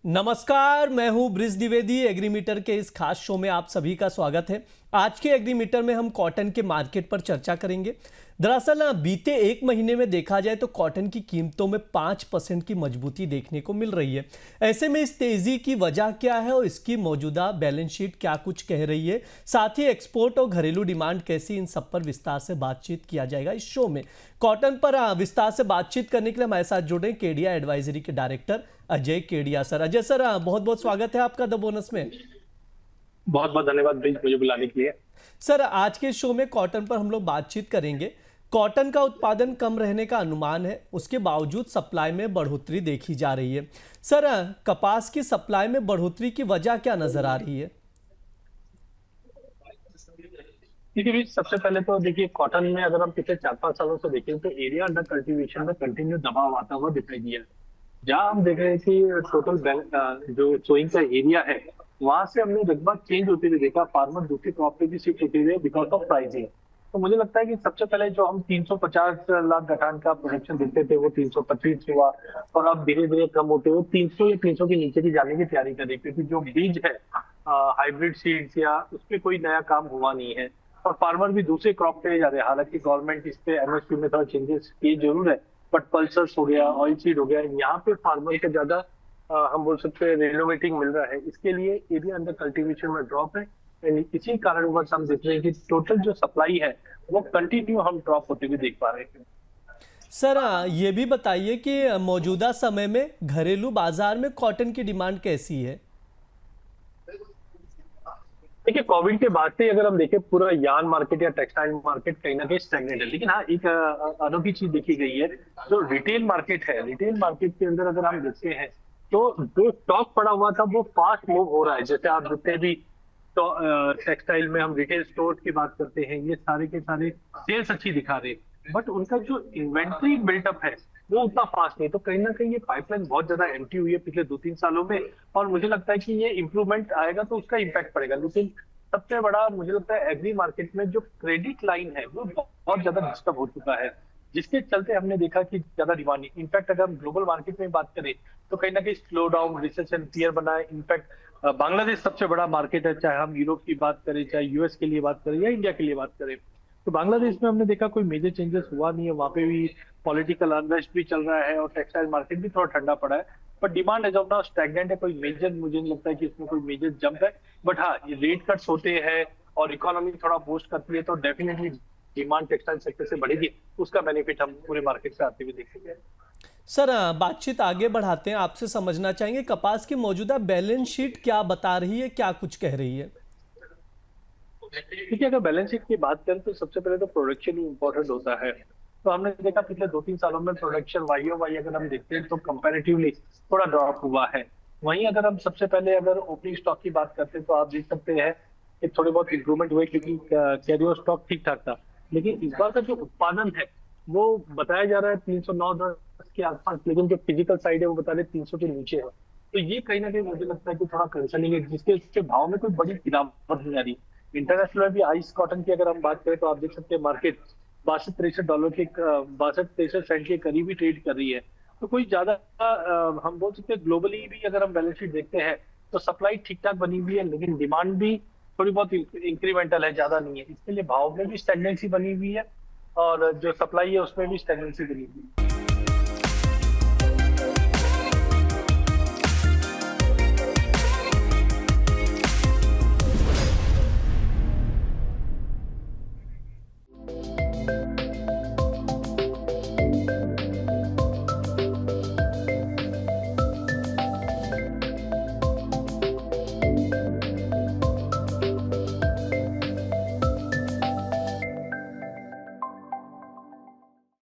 नमस्कार, मैं हूं ब्रिज द्विवेदी। एग्रीमीटर के इस खास शो में आप सभी का स्वागत है। आज के एग्रीमीटर में हम कॉटन के मार्केट पर चर्चा करेंगे। दरअसल बीते एक महीने में देखा जाए तो कॉटन की कीमतों में 5% की मजबूती देखने को मिल रही है। ऐसे में इस तेजी की वजह क्या है और इसकी मौजूदा बैलेंस शीट क्या कुछ कह रही है, साथ ही एक्सपोर्ट और घरेलू डिमांड कैसी, इन सब पर विस्तार से बातचीत किया जाएगा इस शो में। कॉटन पर विस्तार से बातचीत करने के लिए हमारे साथ जुड़े केडिया एडवाइजरी के director Ajay Kedia sir. Ajay sir, बहुत बहुत स्वागत है आपका द बोनस में। बहुत बहुत धन्यवाद मुझे बुलाने के लिए। सर, आज के शो में कॉटन पर हम लोग बातचीत करेंगे। कॉटन का उत्पादन कम रहने का अनुमान है, उसके बावजूद सप्लाई में बढ़ोतरी देखी जा रही है। सर, कपास की सप्लाई में बढ़ोतरी की वजह क्या नजर आ रही है? देखिए, सबसे पहले तो देखिए, कॉटन में अगर हम पिछले 4-5 सालों से देखें तो एरिया अंडर कल्टीवेशन में कंटिन्यू दबाव आता हुआ दिखाई दिया है। जहां हम देख रहे हैं कि टोटल जो सोइंग का एरिया है, वहां से हमने लगभग चेंज होते हुए देखा। फार्मर दूसरी क्रॉप पे भी शिफ्ट होते हुए बिकॉज ऑफ प्राइसिंग। तो मुझे लगता है कि सबसे पहले जो हम 350 लाख गठान का प्रोडक्शन देखते थे वो 325 हुआ, और अब धीरे धीरे कम होते हुए 300 या 300 के नीचे की जाने की तैयारी कर रही, क्योंकि जो बीज है हाइब्रिड सीड्स या उस पर कोई नया काम हुआ नहीं है, और फार्मर भी दूसरे क्रॉप पे जा रहे हैं। हालांकि गवर्नमेंट इस पे एमएसपी में थोड़ा चेंजेस किए जरूर है, बट पल्सर्स हो गया, ऑयल सीड हो गया, यहाँ पे फार्मर को ज्यादा हम बोल सकते हैं रेनोवेटिंग मिल रहा है। इसके लिए एरिया अंडर कल्टीवेशन में ड्रॉप है। इसी कारणवश हम देख रहे हैं कि टोटल जो सप्लाई है वो कंटिन्यू हम ड्रॉप होते हुए देख पा रहे हैं। सर, ये भी बताइए कि मौजूदा समय में घरेलू बाजार में कॉटन की डिमांड कैसी है? देखिए, कोविड के बाद से अगर हम देखें, पूरा यार्न मार्केट या टेक्सटाइल मार्केट कहीं ना कहीं स्टैग्नेट है। लेकिन हाँ, एक अनोखी चीज देखी गई है, जो रिटेल मार्केट है। रिटेल मार्केट के अंदर अगर हम देखते हैं तो जो स्टॉक पड़ा हुआ था वो फास्ट मूव हो रहा है। जैसे आप जितने भी तो टेक्सटाइल में हम रिटेल स्टोर की बात करते हैं, ये सारे के सारे सेल्स अच्छी दिखा रहे हैं, बट उनका जो इन्वेंट्री बिल्टअप है वो उतना फास्ट नहीं। तो कहीं ना कहीं ये पाइपलाइन बहुत ज्यादा एम्प्टी हुई है पिछले 2-3 सालों में, और मुझे लगता है कि ये इंप्रूवमेंट आएगा तो उसका इम्पैक्ट पड़ेगा। लेकिन सबसे बड़ा मुझे लगता है एग्री मार्केट में जो क्रेडिट लाइन है वो बहुत ज्यादा डिस्टर्ब हो चुका है, जिसके चलते हमने देखा कि ज्यादा डिमांड नहीं। इनफैक्ट अगर हम ग्लोबल मार्केट में बात करें तो कहीं ना कहीं स्लो डाउन, रिसेशन फियर बना है। इनफैक्ट बांग्लादेश सबसे बड़ा मार्केट है, चाहे हम यूरोप की बात करें, चाहे यूएस के लिए बात करें या इंडिया के लिए बात करें। तो बांग्लादेश में हमने देखा कोई मेजर चेंजेस हुआ नहीं है, वहां पे भी पॉलिटिकल अनरेस्ट भी चल रहा है और टेक्सटाइल मार्केट भी थोड़ा ठंडा पड़ा है। पर demand as of now stagnant है। कोई मेजर मुझे नहीं लगता है कि इसमें कोई मेजर जंप है। बट हाँ, ये रेट कट्स होते हैं और इकोनॉमी थोड़ा बूस्ट करती है तो डेफिनेटली डिमांड टेक्सटाइल सेक्टर से बढ़ेगी। उसका बेनिफिट हम पूरे मार्केट से आते हुए देखेंगे। सर, बातचीत आगे बढ़ाते हैं। आपसे समझना चाहेंगे कपास की मौजूदा बैलेंस शीट क्या बता रही है, क्या कुछ कह रही है? देखिए, अगर बैलेंस शीट की बात करें तो सबसे पहले तो प्रोडक्शन ही इंपॉर्टेंट होता है। तो हमने देखा पिछले 2-3 सालों में प्रोडक्शन वाई अगर हम देखते हैं तो कंपैरेटिवली थोड़ा ड्रॉप हुआ है। वहीं अगर हम सबसे पहले अगर ओपनिंग स्टॉक की बात करते हैं तो आप देख सकते हैं कि थोड़े बहुत इंप्रूवमेंट हुए, क्योंकि कैरी ओवर स्टॉक ठीक ठाक था। लेकिन इस बार का जो उत्पादन है वो बताया जा रहा है 309-10 के आसपास, लेकिन जो फिजिकल साइड है वो बता रहे 300 के नीचे है। तो ये कहीं ना कहीं मुझे लगता है कि थोड़ा कंसर्निंग है, जिसके भाव में कोई बड़ी गिरावट नहीं आ रही। इंटरनेशनल में भी आइस कॉटन की अगर हम बात करें तो आप देख सकते हैं मार्केट $62-63 के 62-63 के करीब ही ट्रेड कर रही है। तो कोई ज्यादा हम बोल सकते हैं ग्लोबली भी अगर हम बैलेंस शीट देखते हैं तो सप्लाई ठीक ठाक बनी हुई है, लेकिन डिमांड भी थोड़ी बहुत इंक्रीमेंटल है, ज्यादा नहीं है। इसके लिए भाव में भी स्टेगनेंसी बनी हुई है और जो सप्लाई है उसमें भी स्टेगनेंसी बनी हुई है।